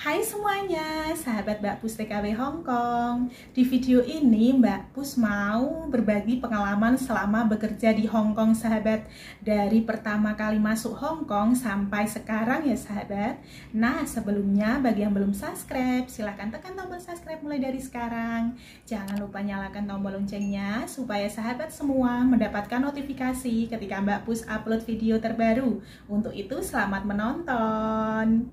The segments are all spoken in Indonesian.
Hai semuanya, sahabat Mbak Pus TKW Hongkong. Di video ini Mbak Pus mau berbagi pengalaman selama bekerja di Hongkong, sahabat. Dari pertama kali masuk Hongkong sampai sekarang ya, sahabat. Nah, sebelumnya bagi yang belum subscribe, silahkan tekan tombol subscribe mulai dari sekarang. Jangan lupa nyalakan tombol loncengnya supaya sahabat semua mendapatkan notifikasi ketika Mbak Pus upload video terbaru. Untuk itu, selamat menonton.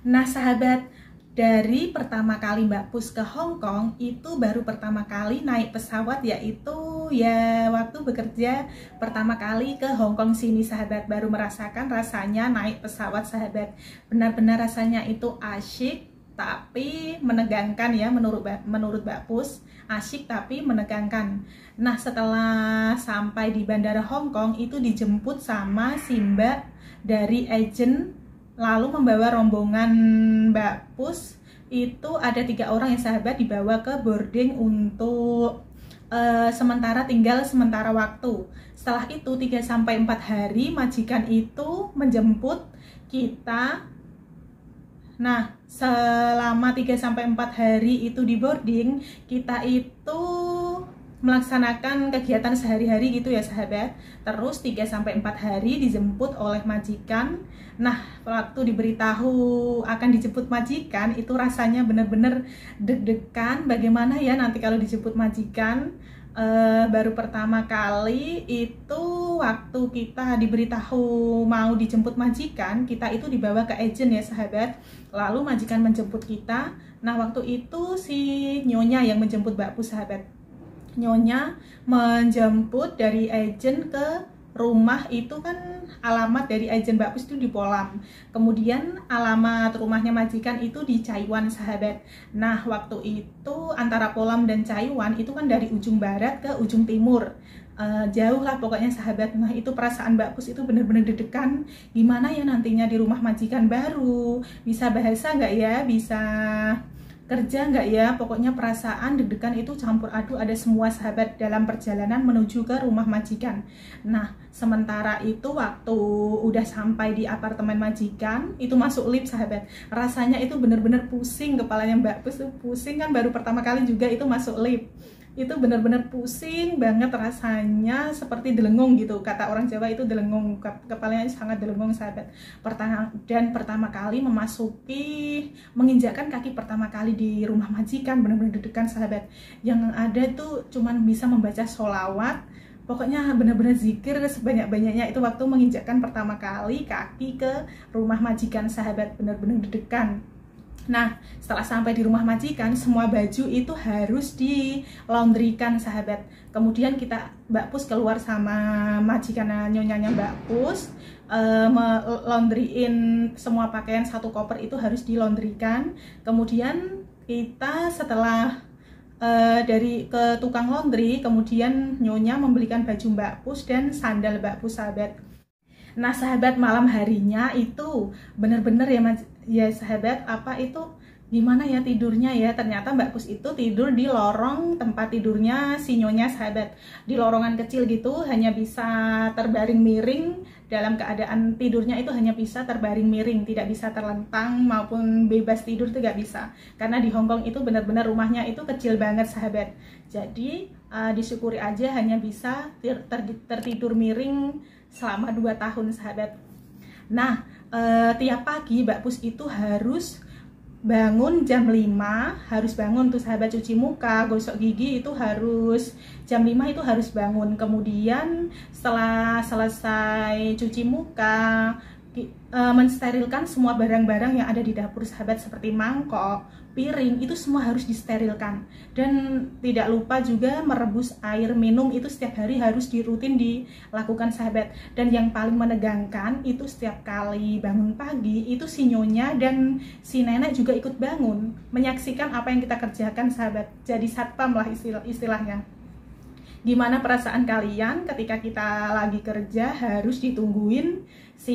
Nah sahabat, dari pertama kali Mbak Pus ke Hongkong itu baru pertama kali naik pesawat, yaitu ya waktu bekerja pertama kali ke Hongkong sini, sahabat. Baru merasakan rasanya naik pesawat, sahabat. Benar-benar rasanya itu asyik tapi menegangkan ya, menurut Mbak Pus. Asyik tapi menegangkan. Nah, setelah sampai di Bandara Hongkong itu dijemput sama si Mbak dari agent, lalu membawa rombongan Mbak Pus. Itu ada 3 orang yang sahabat dibawa ke boarding untuk sementara waktu. Setelah itu 3-4 hari majikan itu menjemput kita. Nah, selama 3-4 hari itu di boarding, kita itu melaksanakan kegiatan sehari-hari gitu ya, sahabat. Terus 3-4 hari dijemput oleh majikan. Nah, waktu diberitahu akan dijemput majikan, itu rasanya benar-benar deg-degan. Bagaimana ya nanti kalau dijemput majikan? Baru pertama kali itu waktu kita diberitahu mau dijemput majikan, kita itu dibawa ke agent ya, sahabat. Lalu majikan menjemput kita. Nah, waktu itu si nyonya yang menjemput Mbak Pus, sahabat. Nyonya menjemput dari agent ke rumah. Itu kan alamat dari agent Mbak Pus itu di Polam. Kemudian alamat rumahnya majikan itu di Chaiwan, sahabat. Nah, waktu itu antara Polam dan Chaiwan itu kan dari ujung barat ke ujung timur. Jauh lah pokoknya, sahabat. Nah, itu perasaan Mbak Pus itu bener-bener deg-degan. Gimana ya nantinya di rumah majikan baru? Bisa bahasa nggak ya? Bisa kerja nggak ya? Pokoknya perasaan deg-degan itu campur aduk ada semua, sahabat, dalam perjalanan menuju ke rumah majikan. Nah, sementara itu waktu udah sampai di apartemen majikan, itu masuk lift, sahabat. Rasanya itu bener-bener pusing kepalanya Mbak Pus, tuh pusing kan, baru pertama kali juga itu masuk lift. Itu bener-bener pusing banget rasanya, seperti delengung gitu. Kata orang Jawa itu delengung, kepalanya sangat delengung, sahabat. Pertama kali menginjakkan kaki pertama kali di rumah majikan, bener-bener deg-degan, sahabat. Yang ada tuh cuman bisa membaca sholawat. Pokoknya benar-benar zikir sebanyak-banyaknya itu waktu menginjakkan pertama kali kaki ke rumah majikan, sahabat. Benar-benar deg-degan. Nah, setelah sampai di rumah majikan, semua baju itu harus dilaundrykan, sahabat. Kemudian Mbak Pus keluar sama majikan nyonyanya Mbak Pus, laundryin semua pakaian, satu koper itu harus dilaundrykan. Kemudian kita setelah dari ke tukang laundry, kemudian nyonya membelikan baju Mbak Pus dan sandal Mbak Pus, sahabat. Nah, sahabat, malam harinya itu bener-bener ya sahabat, apa itu gimana ya tidurnya ya? Ternyata Mbak Pus itu tidur di lorong tempat tidurnya si nyonya, sahabat. Di lorongan kecil gitu, hanya bisa terbaring miring. Dalam keadaan tidurnya itu hanya bisa terbaring miring, tidak bisa terlentang maupun bebas tidur, itu gak bisa. Karena di Hongkong itu benar-benar rumahnya itu kecil banget, sahabat. Jadi disyukuri aja hanya bisa tertidur miring selama 2 tahun, sahabat. Nah, tiap pagi Mbak Pus itu harus bangun jam 5, harus bangun tuh, sahabat, cuci muka, gosok gigi, itu harus jam 5 itu harus bangun. Kemudian setelah selesai cuci muka, mensterilkan semua barang-barang yang ada di dapur, sahabat, seperti mangkok, piring, itu semua harus disterilkan. Dan tidak lupa juga merebus air minum, itu setiap hari harus rutin dilakukan, sahabat. Dan yang paling menegangkan itu setiap kali bangun pagi itu si nyonya dan si nenek juga ikut bangun menyaksikan apa yang kita kerjakan, sahabat. Jadi satpam lah istilahnya. Gimana perasaan kalian ketika kita lagi kerja harus ditungguin si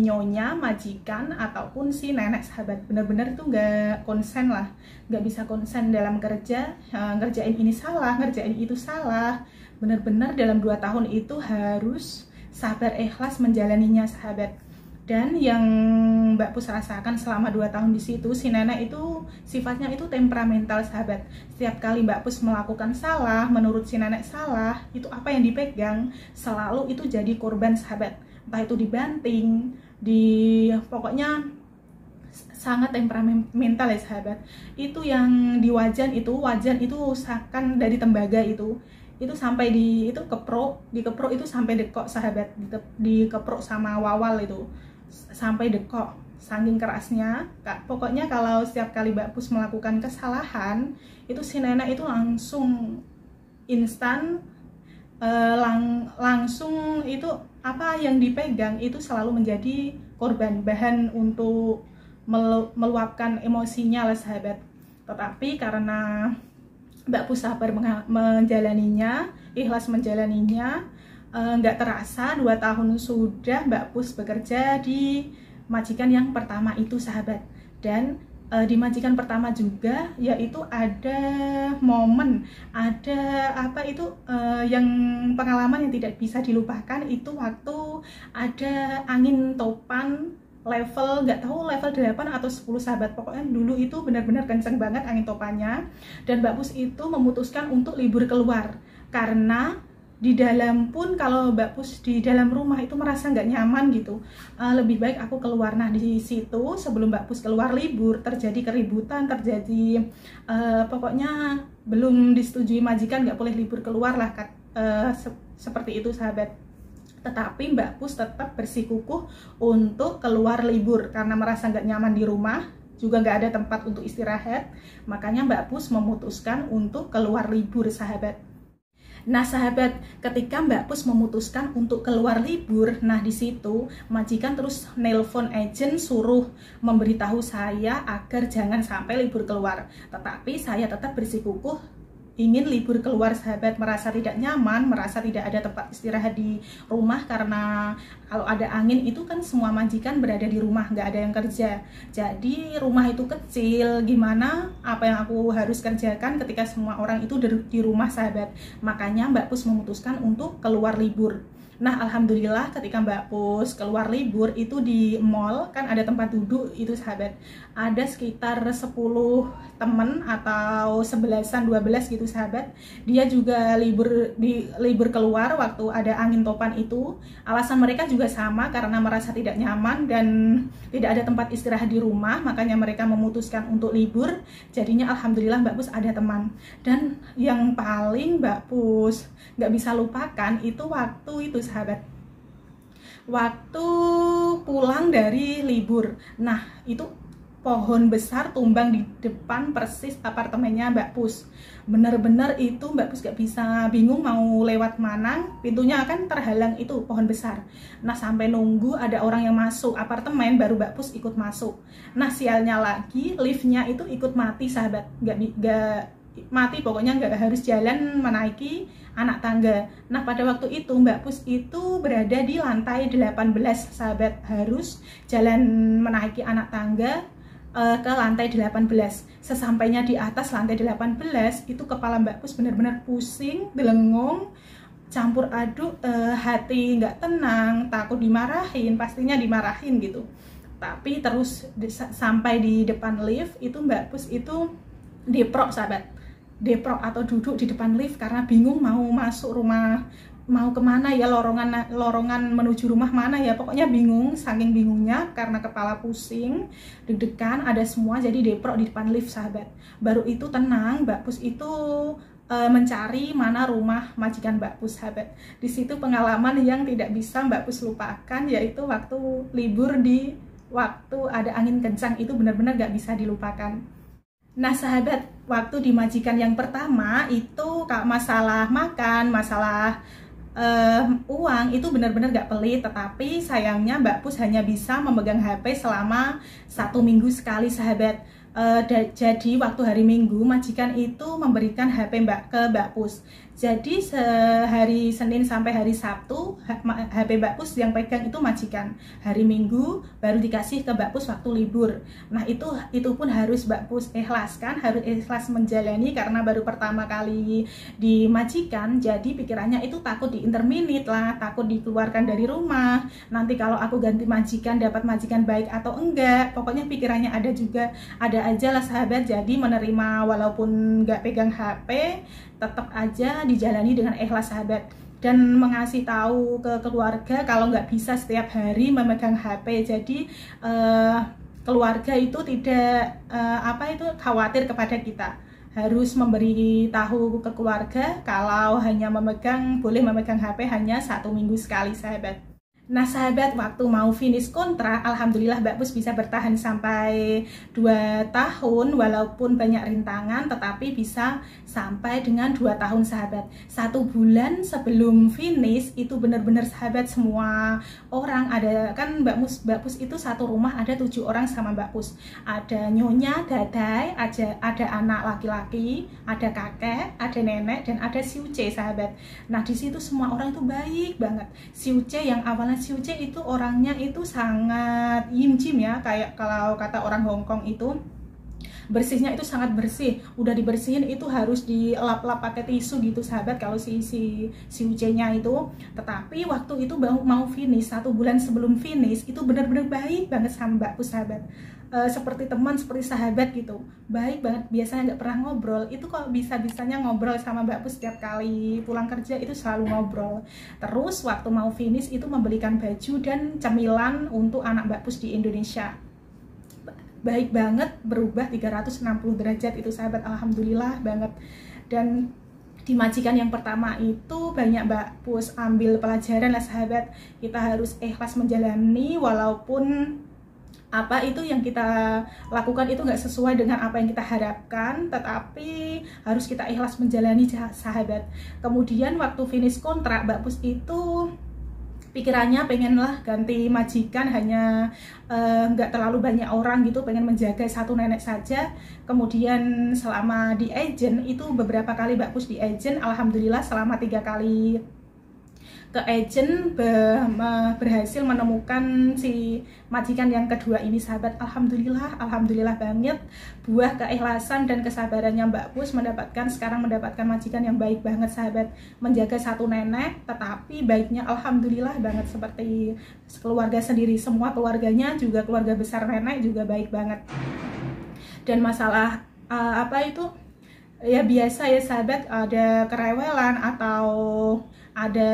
nyonya, majikan, ataupun si nenek, sahabat? Bener-bener tuh nggak konsen lah, nggak bisa konsen dalam kerja, ngerjain ini salah, ngerjain itu salah. Bener-bener dalam 2 tahun itu harus sabar ikhlas menjalaninya sahabat. Dan yang Mbak Pus rasakan selama 2 tahun di situ, si nenek itu sifatnya itu temperamental sahabat. Setiap kali Mbak Pus melakukan salah, menurut si nenek salah, itu apa yang dipegang selalu itu jadi korban sahabat. Entah itu dibanting, pokoknya sangat temperamental ya sahabat. Itu yang di wajan itu usahakan dari tembaga itu sampai dikeprok itu sampai dekok sahabat, dikeprok sama wawal itu sampai dekok, saking kerasnya. Pokoknya kalau setiap kali Mbak Pus melakukan kesalahan itu si nenek itu langsung instan, langsung itu apa yang dipegang itu selalu menjadi korban, bahan untuk meluapkan emosinya lah sahabat. Tetapi karena Mbak Pus sabar menjalaninya, ikhlas menjalaninya, nggak terasa 2 tahun sudah Mbak Pus bekerja di majikan yang pertama itu sahabat. Dan di majikan pertama juga yaitu ada momen, ada apa itu yang pengalaman yang tidak bisa dilupakan itu waktu ada angin topan level, nggak tahu level 8 atau 10 sahabat. Pokoknya dulu itu benar-benar kenceng banget angin topannya, dan Mbak Pus itu memutuskan untuk libur keluar karena di dalam pun kalau Mbak Pus di dalam rumah itu merasa nggak nyaman gitu, lebih baik aku keluar. Nah di situ sebelum Mbak Pus keluar libur terjadi keributan, pokoknya belum disetujui majikan, nggak boleh libur keluar lah, seperti itu sahabat. Tetapi Mbak Pus tetap bersikukuh untuk keluar libur karena merasa nggak nyaman di rumah, juga nggak ada tempat untuk istirahat. Makanya Mbak Pus memutuskan untuk keluar libur sahabat. Nah sahabat, ketika Mbak Pus memutuskan untuk keluar libur, nah di situ majikan terus nelpon agent suruh memberitahu saya agar jangan sampai libur keluar. Tetapi saya tetap bersikukuh ingin libur keluar sahabat, merasa tidak nyaman, merasa tidak ada tempat istirahat di rumah karena kalau ada angin itu kan semua majikan berada di rumah, nggak ada yang kerja. Jadi rumah itu kecil, gimana apa yang aku harus kerjakan ketika semua orang itu di rumah sahabat. Makanya Mbak Pus memutuskan untuk keluar libur. Nah alhamdulillah ketika Mbak Pus keluar libur itu di mall kan ada tempat duduk itu sahabat, ada sekitar 10 temen atau 11-an 12 gitu sahabat. Dia juga libur keluar waktu ada angin topan itu. Alasan mereka juga sama, karena merasa tidak nyaman dan tidak ada tempat istirahat di rumah, makanya mereka memutuskan untuk libur. Jadinya alhamdulillah Mbak Pus ada teman. Dan yang paling Mbak Pus nggak bisa lupakan itu waktu itu sahabat, waktu pulang dari libur. Nah itu pohon besar tumbang di depan persis apartemennya Mbak Pus. Bener-bener itu Mbak Pus gak bisa, bingung mau lewat mana, pintunya kan terhalang itu pohon besar. Nah sampai nunggu ada orang yang masuk apartemen baru Mbak Pus ikut masuk. Nah sialnya lagi liftnya itu ikut mati sahabat, gak mati, pokoknya nggak harus jalan menaiki anak tangga. Nah pada waktu itu Mbak Pus itu berada di lantai 18 sahabat, harus jalan menaiki anak tangga ke lantai 18. Sesampainya di atas lantai 18 itu kepala Mbak Pus benar-benar pusing, delengung, campur aduk, hati nggak tenang, takut dimarahin, pastinya dimarahin gitu. Tapi terus sampai di depan lift itu Mbak Pus itu deprok sahabat, deprok atau duduk di depan lift karena bingung mau masuk rumah, mau kemana ya, lorongan menuju rumah mana ya, pokoknya bingung, saking bingungnya karena kepala pusing, deg-degan, ada semua, jadi deprok di depan lift sahabat. Baru itu tenang, Mbak Pus itu mencari mana rumah majikan Mbak Pus sahabat. Di situ pengalaman yang tidak bisa Mbak Pus lupakan, yaitu waktu libur waktu ada angin kencang, itu benar-benar gak bisa dilupakan. Nah sahabat, waktu di majikan yang pertama itu masalah makan, masalah uang itu benar-benar gak pelit. Tetapi sayangnya Mbak Pus hanya bisa memegang HP selama 1 minggu sekali sahabat. Jadi waktu hari Minggu majikan itu memberikan HP ke Mbak Pus. Jadi sehari Senin sampai hari Sabtu HP Mbak Pus yang pegang itu majikan. Hari Minggu baru dikasih ke Mbak Pus waktu libur. Nah itu pun harus Mbak Pus ikhlaskan, harus ikhlas menjalani karena baru pertama kali dimajikan. Jadi pikirannya itu takut diinterminate lah, takut dikeluarkan dari rumah. Nanti kalau aku ganti majikan dapat majikan baik atau enggak. Pokoknya pikirannya ada aja lah sahabat. Jadi menerima walaupun nggak pegang HP, tetap aja dijalani dengan ikhlas sahabat, dan mengasih tahu ke keluarga kalau nggak bisa setiap hari memegang HP. Jadi keluarga itu tidak khawatir kepada kita, harus memberi tahu ke keluarga kalau boleh memegang HP hanya 1 minggu sekali sahabat. Nah sahabat, waktu mau finish kontrak, alhamdulillah Mbak Pus bisa bertahan sampai 2 tahun walaupun banyak rintangan, tetapi bisa sampai dengan 2 tahun sahabat. 1 bulan sebelum finish itu benar-benar sahabat, semua orang ada kan Mbak Pus itu satu rumah ada 7 orang sama Mbak Pus. Ada nyonya, dadai, ada anak laki-laki, ada kakek, ada nenek, dan ada si Uce sahabat. Nah di situ semua orang itu baik banget. Si Uce yang awalnya si Uce itu orangnya itu sangat yimjim ya, kayak kalau kata orang Hongkong itu bersihnya itu sangat bersih, udah dibersihin itu harus dilap-lap pakai tisu gitu sahabat kalau si Uce-nya itu. Tetapi waktu itu mau finish, 1 bulan sebelum finish itu benar-benar baik banget sama Mbak Pus sahabat, seperti teman, seperti sahabat gitu, baik banget. Biasanya nggak pernah ngobrol, itu kok bisa-bisanya ngobrol sama Mbak Pus. Setiap kali pulang kerja itu selalu ngobrol. Terus waktu mau finish itu membelikan baju dan cemilan untuk anak Mbak Pus di Indonesia. Baik banget, berubah 360 derajat itu sahabat, alhamdulillah banget. Dan di majikan yang pertama itu banyak Mbak Pus ambil pelajaran lah sahabat, kita harus ikhlas menjalani walaupun apa itu yang kita lakukan itu nggak sesuai dengan apa yang kita harapkan, tetapi harus kita ikhlas menjalani sahabat. Kemudian waktu finish kontrak Mbak Pus itu pikirannya pengenlah ganti majikan, hanya nggak terlalu banyak orang gitu, pengen menjaga 1 nenek saja. Kemudian selama di agent itu beberapa kali Mbak Pus di agent, alhamdulillah selama 3 kali ke agent berhasil menemukan si majikan yang kedua ini sahabat. Alhamdulillah banget, buah keikhlasan dan kesabarannya Mbak Pus sekarang mendapatkan majikan yang baik banget sahabat, menjaga 1 nenek tetapi baiknya alhamdulillah banget, seperti keluarga sendiri. Semua keluarganya juga keluarga besar nenek juga baik banget. Dan masalah ya biasa ya sahabat, ada kerewelan atau ada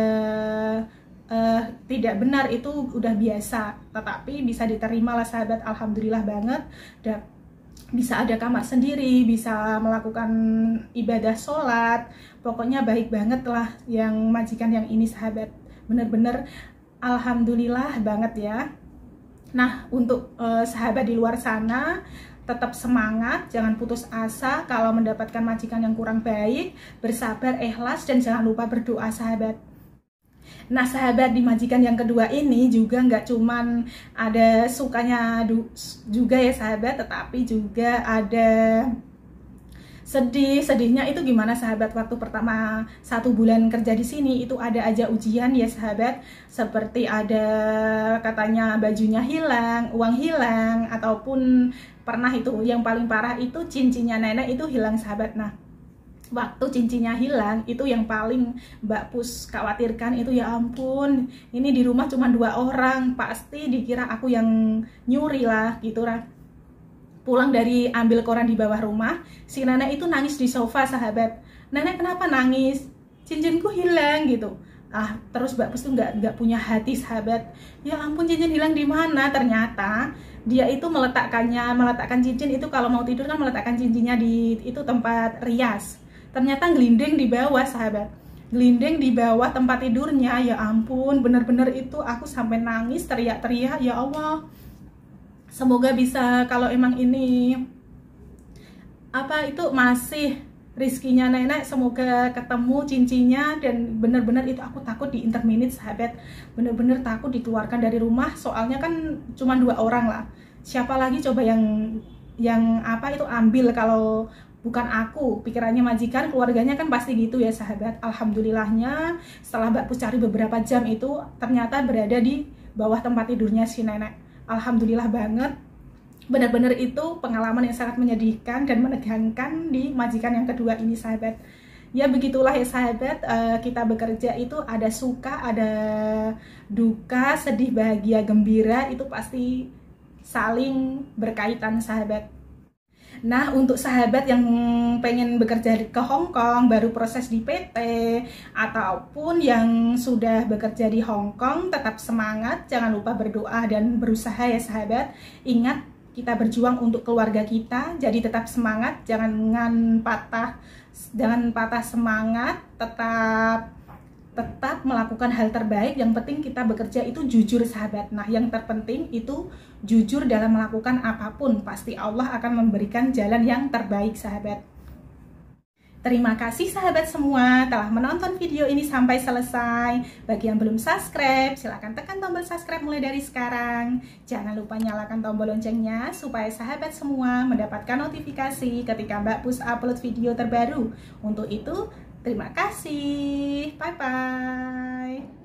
tidak benar, itu udah biasa, tetapi bisa diterima lah sahabat, alhamdulillah banget. Dan bisa ada kamar sendiri, bisa melakukan ibadah sholat, pokoknya baik banget lah yang majikan yang ini sahabat, bener-bener alhamdulillah banget ya. Nah untuk sahabat di luar sana, tetap semangat, jangan putus asa kalau mendapatkan majikan yang kurang baik, bersabar, ikhlas, dan jangan lupa berdoa sahabat. Nah sahabat, di majikan yang kedua ini juga nggak cuman ada sukanya juga ya sahabat, tetapi juga ada sedihnya. Itu gimana sahabat? Waktu pertama 1 bulan kerja di sini itu ada aja ujian ya sahabat, seperti ada katanya bajunya hilang, uang hilang, ataupun pernah itu yang paling parah itu cincinnya nenek itu hilang sahabat. Nah waktu cincinnya hilang itu yang paling Mbak Pus khawatirkan itu, ya ampun ini di rumah cuma 2 orang, pasti dikira aku yang nyuri lah gitu lah. Pulang dari ambil koran di bawah rumah, si nenek itu nangis di sofa sahabat. Nenek kenapa nangis? Cincinku hilang gitu. Terus Mbak Pus tuh nggak punya hati sahabat. Ya ampun, cincin hilang di mana? Ternyata dia itu meletakkan cincin itu kalau mau tidur kan meletakkan cincinnya di itu tempat rias. Ternyata gelinding di bawah sahabat. Gelinding di bawah tempat tidurnya. Ya ampun, bener-bener itu aku sampai nangis, teriak-teriak, ya Allah. Semoga bisa, kalau emang ini masih rizkinya nenek, semoga ketemu cincinnya. Dan bener-bener itu aku takut diinterminate sahabat, bener-bener takut dikeluarkan dari rumah, soalnya kan cuma 2 orang lah. Siapa lagi coba yang ambil kalau bukan aku, pikirannya majikan, keluarganya kan pasti gitu ya sahabat. Alhamdulillahnya setelah Mbak Pus cari beberapa jam itu ternyata berada di bawah tempat tidurnya si nenek. Alhamdulillah banget, benar-benar itu pengalaman yang sangat menyedihkan dan menegangkan di majikan yang kedua ini sahabat. Ya begitulah ya sahabat, kita bekerja itu ada suka, ada duka, sedih, bahagia, gembira, itu pasti saling berkaitan sahabat. Nah, untuk sahabat yang pengen bekerja ke Hong Kong, baru proses di PT, ataupun yang sudah bekerja di Hong Kong, tetap semangat, jangan lupa berdoa dan berusaha ya sahabat. Ingat, kita berjuang untuk keluarga kita, jadi tetap semangat, jangan patah semangat, tetap melakukan hal terbaik. Yang penting kita bekerja itu jujur sahabat. Nah, yang terpenting itu jujur dalam melakukan apapun, pasti Allah akan memberikan jalan yang terbaik sahabat. Terima kasih sahabat semua telah menonton video ini sampai selesai. Bagi yang belum subscribe, silahkan tekan tombol subscribe mulai dari sekarang. Jangan lupa nyalakan tombol loncengnya supaya sahabat semua mendapatkan notifikasi ketika Mbak Pus upload video terbaru. Untuk itu, terima kasih. Bye-bye.